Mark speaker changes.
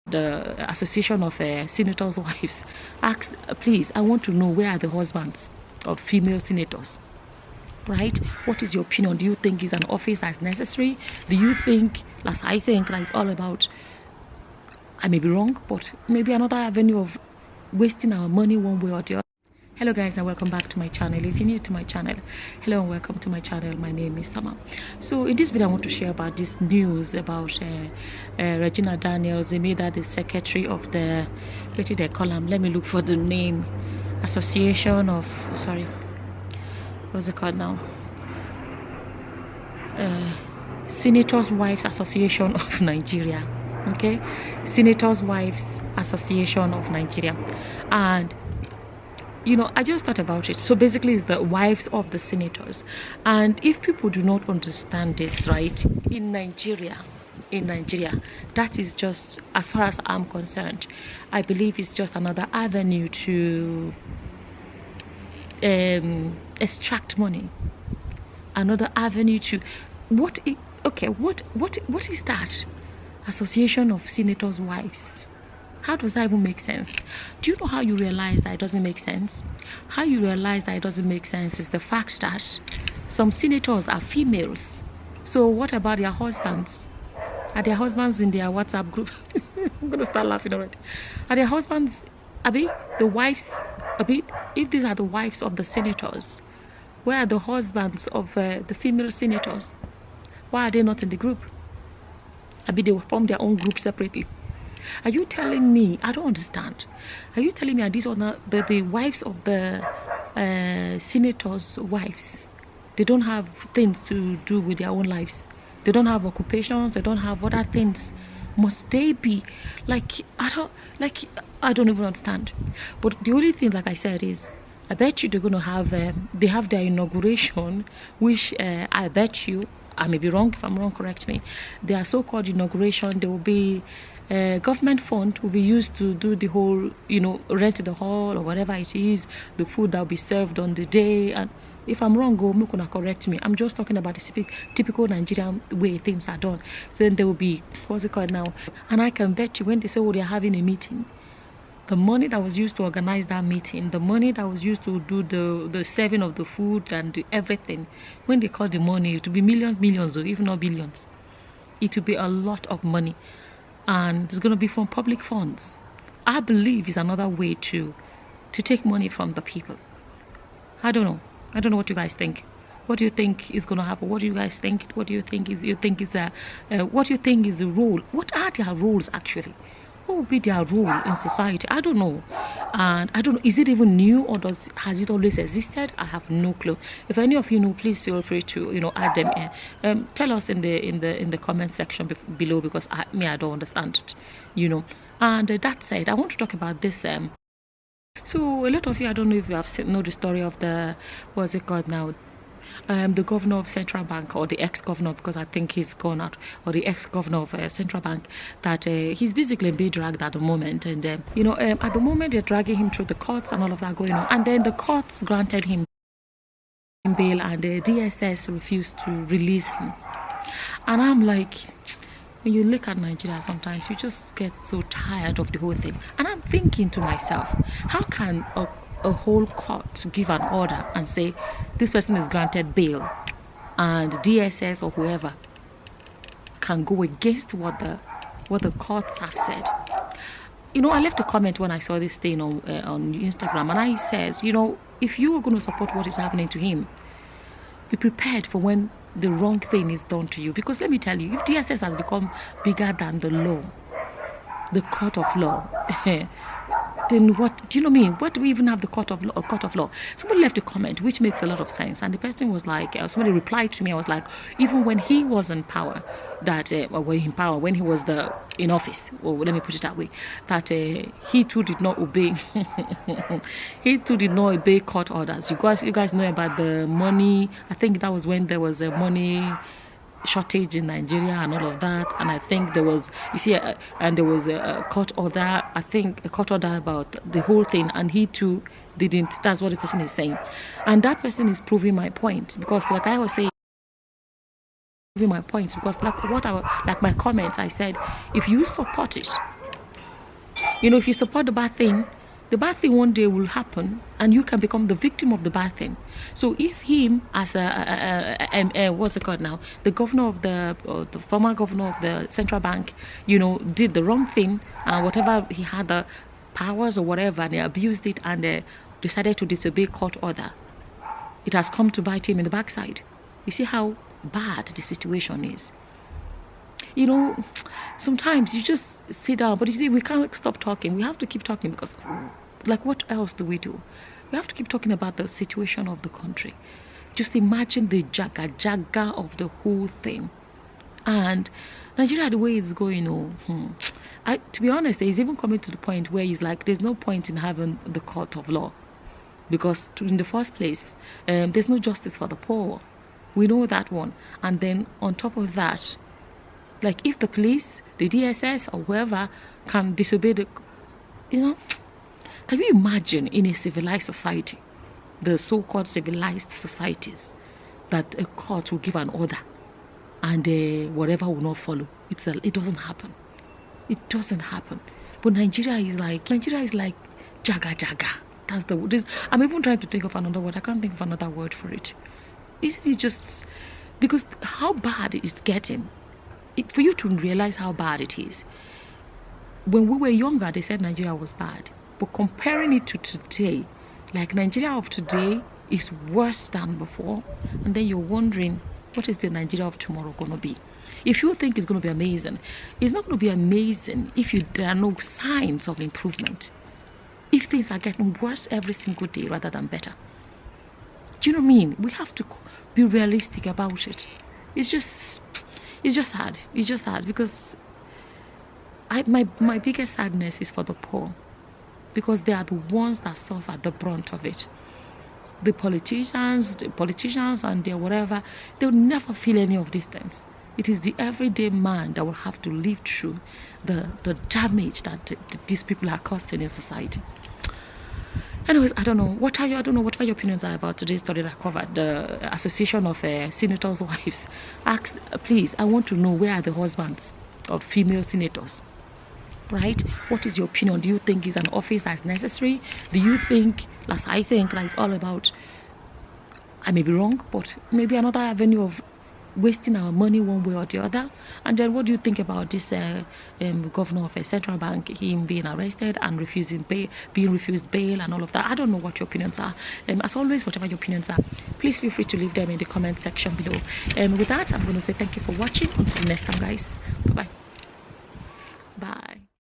Speaker 1: the Association of Senators' Wives asked, please, I want to know where are the husbands of female senators, right? What is your opinion? Do you think it's an office that's necessary? Do you think, as I think, that it's all about, I may be wrong, but maybe another avenue of wasting our money one way or the other? Hello guys, and welcome back to my channel. If you're new to my channel, hello and welcome to my channel. My name is Summer. So in this video I want to share about this news about Regina Daniels. They made her the secretary of the, what did they call them? Let me look for the name. Association of, sorry, what's it called now? Senators' Wives Association of Nigeria. Okay, Senators' Wives Association of Nigeria. And you know, I just thought about it. So basically it's the wives of the senators. And if people do not understand it, right, in Nigeria, that is just, as far as I'm concerned, I believe it's just another avenue to extract money. Another avenue to, what is that? Association of Senators' Wives. How does that even make sense? Do you know how you realize that it doesn't make sense? How you realize that it doesn't make sense is the fact that some senators are females. So what about their husbands? Are their husbands in their WhatsApp group? I'm going to start laughing already. Are their husbands, the wives, if these are the wives of the senators, where are the husbands of the female senators? Why are they not in the group? They will form their own group separately. Are you telling me, I don't understand, are you telling me that these are not the wives of the senators' wives, they don't have things to do with their own lives? They don't have occupations, they don't have other things. Must they be like, I don't even understand. But the only thing, like I said, is I bet you they're going to have, they have their inauguration, which I bet you, I may be wrong. If I'm wrong, correct me. Their so-called inauguration, there will be government fund will be used to do the whole, you know, rent the hall or whatever it is, the food that will be served on the day. And if I'm wrong, go Mukuna correct me. I'm just talking about the typical Nigerian way things are done. So then there will be, what's it called now? And I can bet you when they say, oh, they're having a meeting, the money that was used to organize that meeting, the money that was used to do the serving of the food and everything, when they call the money, it will be millions, or even not billions. It will be a lot of money. And it's going to be from public funds. I believe it's another way to take money from the people. I don't know what you guys think. What do you think is going to happen? What do you guys think? What do you think is what do you think is the role? What are their roles actually? What would be their role in society? I don't know. And I don't know, is it even new, or has it always existed? I have no clue. If any of you know, please feel free to, you know, add them in. Tell us in the comment section below, because I don't understand it, you know. And that said, I want to talk about this. So a lot of you, I don't know if you have know the story of the, what's it called now? The governor of Central Bank, or the ex-governor, because I think he's gone out, or the ex-governor of Central Bank, that he's basically being dragged at the moment. And you know, at the moment they're dragging him through the courts and all of that going on, and then the courts granted him bail, and the DSS refused to release him. And I'm like, when you look at Nigeria, sometimes you just get so tired of the whole thing. And I'm thinking to myself, how can a whole court give an order and say this person is granted bail, and DSS or whoever can go against what the courts have said? You know, I left a comment when I saw this thing on Instagram, and I said, you know, if you are going to support what is happening to him, be prepared for when the wrong thing is done to you. Because let me tell you, if DSS has become bigger than the law, the court of law, then what do you know what I mean? What do we even have the court of law? Somebody left a comment which makes a lot of sense, and the person was like, somebody replied to me. I was like, even when he was in power, when he was in office, or let me put it that way, that he too did not obey. He too did not obey court orders. You guys know about the money. I think that was when there was a money shortage in Nigeria and all of that, and I think there was, you see, and there was a court order, I think a court order about the whole thing, and he too didn't. That's what the person is saying, and that person is proving my point, because like I was saying, proving my points, because like my comments, I said, if you support it, You know, if you support the bad thing one day will happen, and you can become the victim of the bad thing. So if him as what's it called now, the governor of the former governor of the central bank, you know, did the wrong thing, whatever he had the powers or whatever, and he abused it and decided to disobey court order, it has come to bite him in the backside. You see how bad the situation is. You know, sometimes you just sit down, but you see, we can't stop talking. We have to keep talking because, like, what else do? We have to keep talking about the situation of the country. Just imagine the jaga of the whole thing. And Nigeria, the way it's going, to be honest, he's even coming to the point where he's like, there's no point in having the court of law. Because in the first place, there's no justice for the poor. We know that one. And then on top of that, like, if the police, the DSS, or whoever can disobey the, can you imagine in a civilized society, the so-called civilized societies, that a court will give an order and whatever will not follow? It doesn't happen. It doesn't happen. But Nigeria is like jaga. That's the word. I'm even trying to think of another word. I can't think of another word for it. Isn't it just because how bad it's getting? For you to realize how bad it is. When we were younger, they said Nigeria was bad. But comparing it to today, like, Nigeria of today is worse than before. And then you're wondering, what is the Nigeria of tomorrow going to be? If you think it's going to be amazing, it's not going to be amazing if there are no signs of improvement. If things are getting worse every single day rather than better. Do you know what I mean? We have to be realistic about it. It's just sad. It's just sad because my biggest sadness is for the poor, because they are the ones that suffer the brunt of it. The politicians and their whatever, they'll never feel any of these things. It is the everyday man that will have to live through the damage that these people are causing in society. Anyways, I don't know what your opinions are about today's story that I covered, the Association of Senators' Wives. Please, I want to know, where are the husbands of female senators? Right? What is your opinion? Do you think it's an office that's necessary? Do you think, as I think, that it's all about, I may be wrong, but maybe another avenue of wasting our money one way or the other? And then what do you think about this governor of a central bank, him being arrested and being refused bail and all of that? I don't know what your opinions are. As always, whatever your opinions are, please feel free to leave them in the comment section below. With that, I'm going to say thank you for watching. Until next time, guys. Bye-bye. Bye.